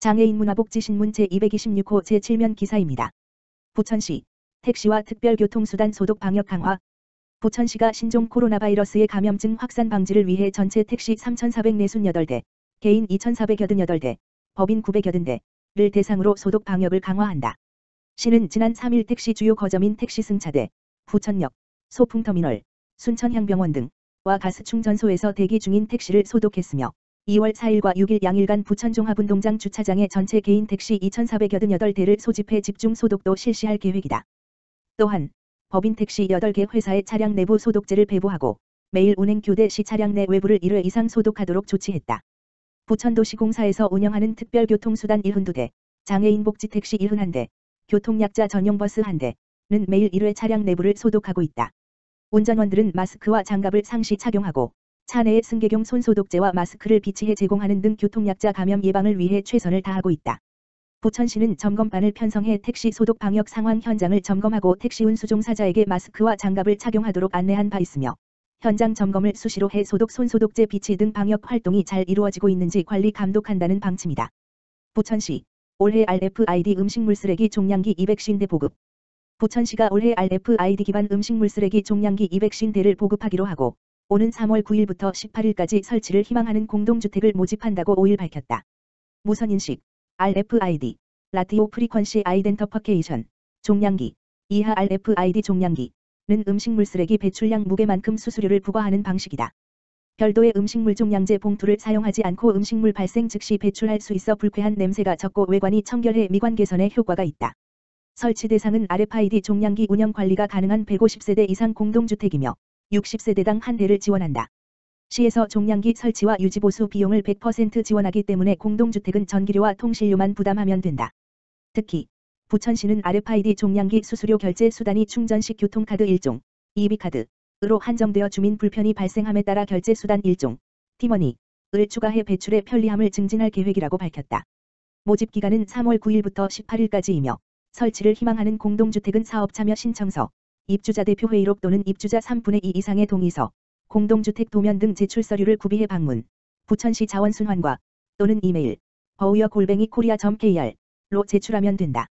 장애인 문화복지신문 제226호 제7면 기사입니다. 부천시 택시와 특별교통수단 소독 방역 강화. 부천시가 신종 코로나 바이러스의 감염증 확산 방지를 위해 전체 택시 3,448대, 개인 2,488대, 법인 980대를 대상으로 소독 방역을 강화한다. 시는 지난 3일 택시 주요 거점인 택시승차대, 부천역, 소풍터미널, 순천향병원 등과 가스충전소에서 대기 중인 택시를 소독했으며 2월 4일과 6일 양일간 부천종합운동장 주차장에 전체 개인 택시 2,488대를 소집해 집중 소독도 실시할 계획이다. 또한 법인 택시 8개 회사의 차량 내부 소독제를 배부하고 매일 운행 교대 시 차량 내 외부를 1회 이상 소독하도록 조치했다. 부천도시공사에서 운영하는 특별교통수단 72대, 장애인 복지 택시 71대, 교통약자 전용 버스 1대는 매일 1회 차량 내부를 소독하고 있다. 운전원들은 마스크와 장갑을 상시 착용하고 차 내에 승객용 손소독제와 마스크를 비치해 제공하는 등 교통약자 감염 예방을 위해 최선을 다하고 있다. 부천시는 점검반을 편성해 택시 소독 방역 상황 현장을 점검하고 택시 운수종사자에게 마스크와 장갑을 착용하도록 안내한 바 있으며 현장 점검을 수시로 해 소독 손소독제 비치 등 방역 활동이 잘 이루어지고 있는지 관리 감독한다는 방침이다. 부천시 올해 RFID 음식물 쓰레기 종량기 250대 보급. 부천시가 올해 RFID 기반 음식물 쓰레기 종량기 250대를 보급하기로 하고 오는 3월 9일부터 18일까지 설치를 희망하는 공동주택을 모집한다고 5일 밝혔다. 무선인식 RFID, 라디오 프리퀀시 아이덴터퍼케이션, 종량기, 이하 RFID 종량기는 음식물 쓰레기 배출량 무게만큼 수수료를 부과하는 방식이다. 별도의 음식물 종량제 봉투를 사용하지 않고 음식물 발생 즉시 배출할 수 있어 불쾌한 냄새가 적고 외관이 청결해 미관 개선에 효과가 있다. 설치 대상은 RFID 종량기 운영 관리가 가능한 150세대 이상 공동주택이며 60세대당 한 대를 지원한다. 시에서 종량기 설치와 유지 보수 비용을 100% 지원하기 때문에 공동주택은 전기료와 통실료만 부담하면 된다. 특히 부천시는 RFID 종량기 수수료 결제 수단이 충전식 교통카드 1종, EB카드로 한정되어 주민 불편이 발생함에 따라 결제 수단 1종, 티머니를 추가해 배출의 편리함을 증진할 계획이라고 밝혔다. 모집 기간은 3월 9일부터 18일까지이며 설치를 희망하는 공동주택은 사업자며 신청서, 입주자 대표 회의록 또는 입주자 3분의 2 이상의 동의서, 공동주택 도면 등 제출 서류를 구비해 방문, 부천시 자원순환과 또는 이메일, bowyer@korea.kr로 제출하면 된다.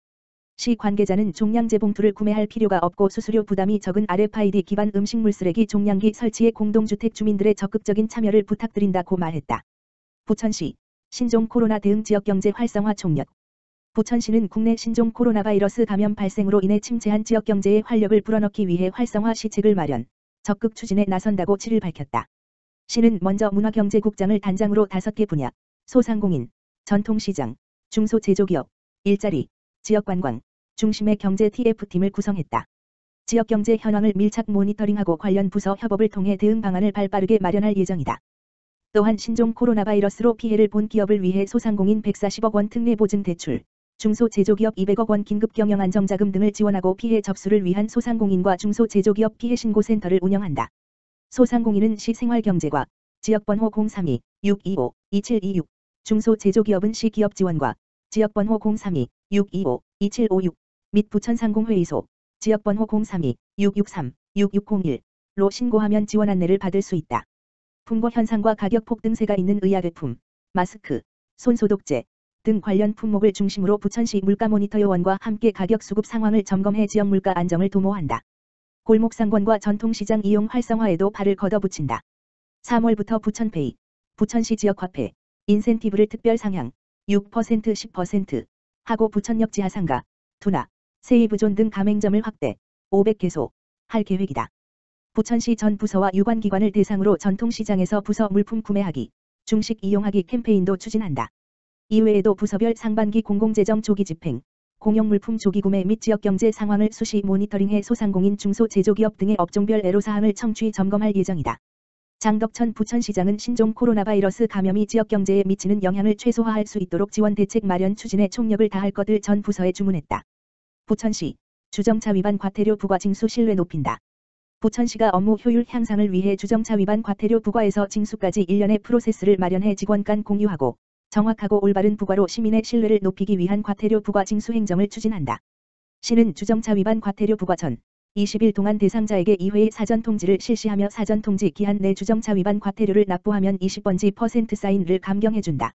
시 관계자는 종량제 봉투를 구매할 필요가 없고 수수료 부담이 적은 RFID 기반 음식물 쓰레기 종량기 설치에 공동주택 주민들의 적극적인 참여를 부탁드린다고 말했다. 부천시 신종 코로나 대응 지역경제 활성화 총력. 부천시는 국내 신종 코로나 바이러스 감염 발생으로 인해 침체한 지역경제에 활력을 불어넣기 위해 활성화 시책을 마련, 적극 추진에 나선다고 7일 밝혔다. 시는 먼저 문화경제국장을 단장으로 5개 분야, 소상공인, 전통시장, 중소제조기업, 일자리, 지역관광 중심의 경제 TF팀을 구성했다. 지역경제 현황을 밀착 모니터링하고 관련 부서 협업을 통해 대응 방안을 발빠르게 마련할 예정이다. 또한 신종 코로나 바이러스로 피해를 본 기업을 위해 소상공인 140억 원 특례 보증 대출, 중소제조기업 200억 원 긴급 경영 안정자금 등을 지원하고 피해 접수를 위한 소상공인과 중소제조기업 피해 신고센터를 운영한다. 소상공인은 시 생활경제과 지역번호 032-625-2726, 중소제조기업은 시 기업지원과 지역번호 032-625-2756 및 부천상공회의소 지역번호 032-663-6601로 신고하면 지원 안내를 받을 수 있다. 풍고 현상과 가격 폭등세가 있는 의약품, 마스크, 손소독제 등 관련 품목을 중심으로 부천시 물가모니터요원과 함께 가격 수급 상황을 점검해 지역 물가 안정을 도모한다. 골목상권과 전통시장 이용 활성화에도 발을 걷어붙인다. 3월부터 부천페이, 부천시 지역화폐, 인센티브를 특별 상향 6% 10% 하고 부천역 지하상가, 투나, 세이브존 등 가맹점을 확대 500개소 할 계획이다. 부천시 전 부서와 유관기관을 대상으로 전통시장에서 부서 물품 구매하기, 중식 이용하기 캠페인도 추진한다. 이외에도 부서별 상반기 공공재정 조기 집행, 공용물품 조기 구매 및 지역경제 상황을 수시 모니터링해 소상공인 중소제조기업 등의 업종별 애로사항을 청취 점검할 예정이다. 장덕천 부천시장은 신종 코로나 바이러스 감염이 지역경제에 미치는 영향을 최소화할 수 있도록 지원 대책 마련 추진에 총력을 다할 것을 전 부서에 주문했다. 부천시 주정차 위반 과태료 부과 징수 신뢰 높인다. 부천시가 업무 효율 향상을 위해 주정차 위반 과태료 부과에서 징수까지 1년의 프로세스를 마련해 직원 간 공유하고 정확하고 올바른 부과로 시민의 신뢰를 높이기 위한 과태료 부과 징수 행정을 추진한다. 시는 주정차 위반 과태료 부과 전 20일 동안 대상자에게 2회의 사전 통지를 실시하며 사전 통지 기한 내 주정차 위반 과태료를 납부하면 20번지 % 사인을 감경해준다.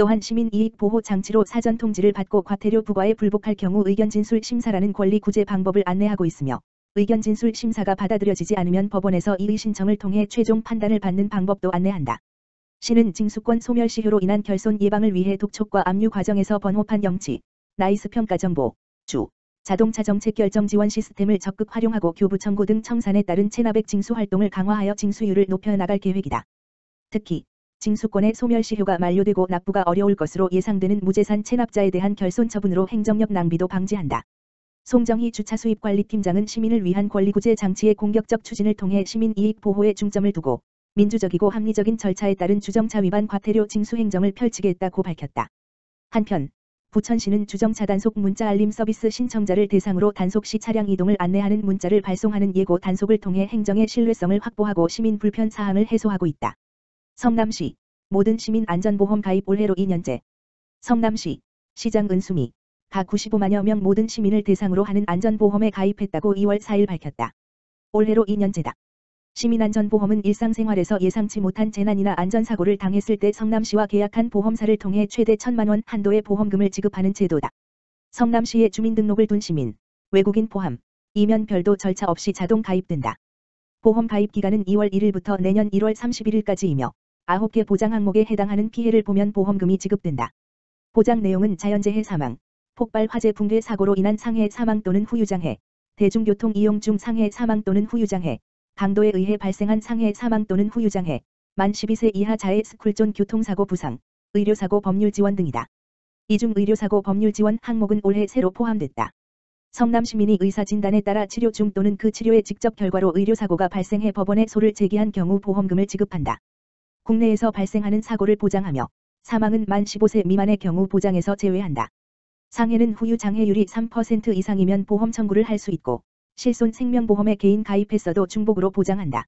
또한 시민이익보호장치로 사전 통지를 받고 과태료 부과에 불복할 경우 의견진술 심사라는 권리 구제 방법을 안내하고 있으며 의견진술 심사가 받아들여지지 않으면 법원에서 이의 신청을 통해 최종 판단을 받는 방법도 안내한다. 시는 징수권 소멸시효로 인한 결손 예방을 위해 독촉과 압류 과정에서 번호판 영치, 나이스 평가 정보, 주, 자동차 정책 결정 지원 시스템을 적극 활용하고 교부 청구 등 청산에 따른 체납액 징수 활동을 강화하여 징수율을 높여나갈 계획이다. 특히 징수권의 소멸시효가 만료되고 납부가 어려울 것으로 예상되는 무재산 체납자에 대한 결손 처분으로 행정력 낭비도 방지한다. 송정희 주차수입관리팀장은 시민을 위한 권리구제 장치의 공격적 추진을 통해 시민 이익 보호에 중점을 두고 민주적이고 합리적인 절차에 따른 주정차 위반 과태료 징수 행정을 펼치겠다고 밝혔다. 한편 부천시는 주정차 단속 문자 알림 서비스 신청자를 대상으로 단속 시 차량 이동을 안내하는 문자를 발송하는 예고 단속을 통해 행정의 신뢰성을 확보하고 시민 불편 사항을 해소하고 있다. 성남시 모든 시민 안전보험 가입 올해로 2년째. 성남시 시장 은수미 가 95만여 명 모든 시민을 대상으로 하는 안전보험에 가입했다고 2월 4일 밝혔다. 올해로 2년째다. 시민안전보험은 일상생활에서 예상치 못한 재난이나 안전사고를 당했을 때 성남시와 계약한 보험사를 통해 최대 1,000만 원 한도의 보험금을 지급하는 제도다. 성남시에 주민등록을 둔 시민, 외국인 포함, 이면 별도 절차 없이 자동 가입된다. 보험 가입 기간은 2월 1일부터 내년 1월 31일까지이며 9개 보장 항목에 해당하는 피해를 보면 보험금이 지급된다. 보장 내용은 자연재해 사망, 폭발 화재 붕괴 사고로 인한 상해 사망 또는 후유장해, 대중교통 이용 중 상해 사망 또는 후유장해, 강도에 의해 발생한 상해 사망 또는 후유장해, 만 12세 이하 자의 스쿨존 교통사고 부상, 의료사고 법률 지원 등이다. 이 중 의료사고 법률 지원 항목은 올해 새로 포함됐다. 성남시민이 의사진단에 따라 치료 중 또는 그 치료의 직접 결과로 의료사고가 발생해 법원에 소를 제기한 경우 보험금을 지급한다. 국내에서 발생하는 사고를 보장하며 사망은 만 15세 미만의 경우 보장에서 제외한다. 상해는 후유장해율이 3% 이상이면 보험 청구를 할 수 있고 실손 생명보험에 개인 가입했어도 중복으로 보장한다.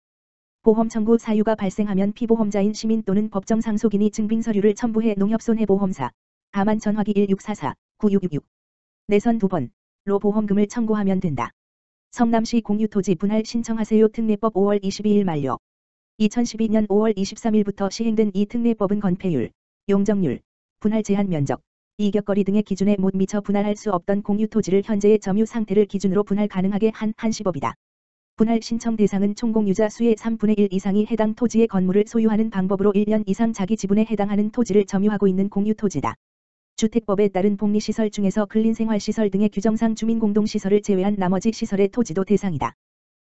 보험 청구 사유가 발생하면 피보험자인 시민 또는 법정 상속인이 증빙서류를 첨부해 농협손해보험사 다만 전화기 1644-9666 내선 2번로 보험금을 청구하면 된다. 성남시 공유토지 분할 신청하세요 특례법 5월 22일 만료. 2012년 5월 23일부터 시행된 이 특례법은 건폐율, 용적률, 분할 제한 면적, 이격거리 등의 기준에 못 미쳐 분할할 수 없던 공유토지를 현재의 점유 상태를 기준으로 분할 가능하게 한 한시법이다. 분할 신청 대상은 총공유자 수의 3분의 1 이상이 해당 토지의 건물을 소유하는 방법으로 1년 이상 자기 지분에 해당하는 토지를 점유하고 있는 공유토지다. 주택법에 따른 복리시설 중에서 근린생활시설 등의 규정상 주민공동시설을 제외한 나머지 시설의 토지도 대상이다.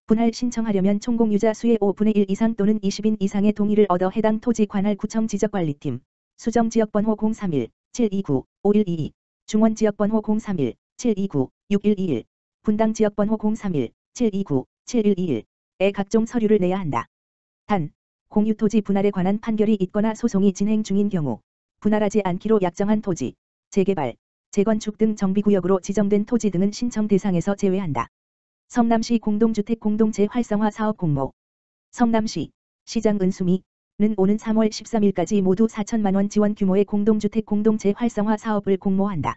분할 신청하려면 총공유자 수의 5분의 1 이상 또는 20인 이상의 동의를 얻어 해당 토지 관할 구청 지적관리팀, 수정지역번호 031-729-5122, 중원지역번호 031-729-6121, 분당지역번호 031-729-7121에 각종 서류를 내야 한다. 단, 공유토지 분할에 관한 판결이 있거나 소송이 진행 중인 경우 분할하지 않기로 약정한 토지, 재개발, 재건축 등 정비구역으로 지정된 토지 등은 신청 대상에서 제외한다. 성남시 공동주택 공동체 활성화 사업 공모. 성남시 시장 은수미는 오는 3월 13일까지 모두 4천만 원 지원 규모의 공동주택 공동체 활성화 사업을 공모한다.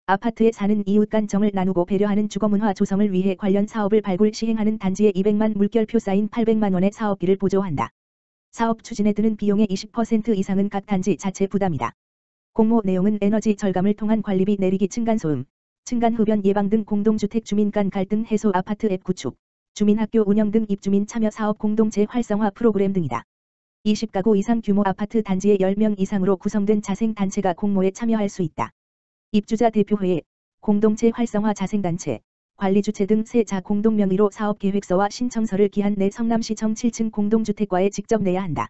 아파트에 사는 이웃 간 정을 나누고 배려하는 주거문화 조성을 위해 관련 사업을 발굴 시행하는 단지에 200만 물결표 쌓인 800만 원의 사업비를 보조한다. 사업 추진에 드는 비용의 20% 이상은 각 단지 자체 부담이다. 공모 내용은 에너지 절감을 통한 관리비 내리기 층간소음, 층간흡연 예방 등 공동주택 주민 간 갈등 해소 아파트 앱 구축, 주민학교 운영 등 입주민 참여 사업 공동체 활성화 프로그램 등이다. 20가구 이상 규모 아파트 단지에 10명 이상으로 구성된 자생단체가 공모에 참여할 수 있다. 입주자 대표회의, 공동체 활성화 자생단체, 관리주체 등 세 자 공동명의로 사업계획서와 신청서를 기한 내 성남시청 7층 공동주택과에 직접 내야 한다.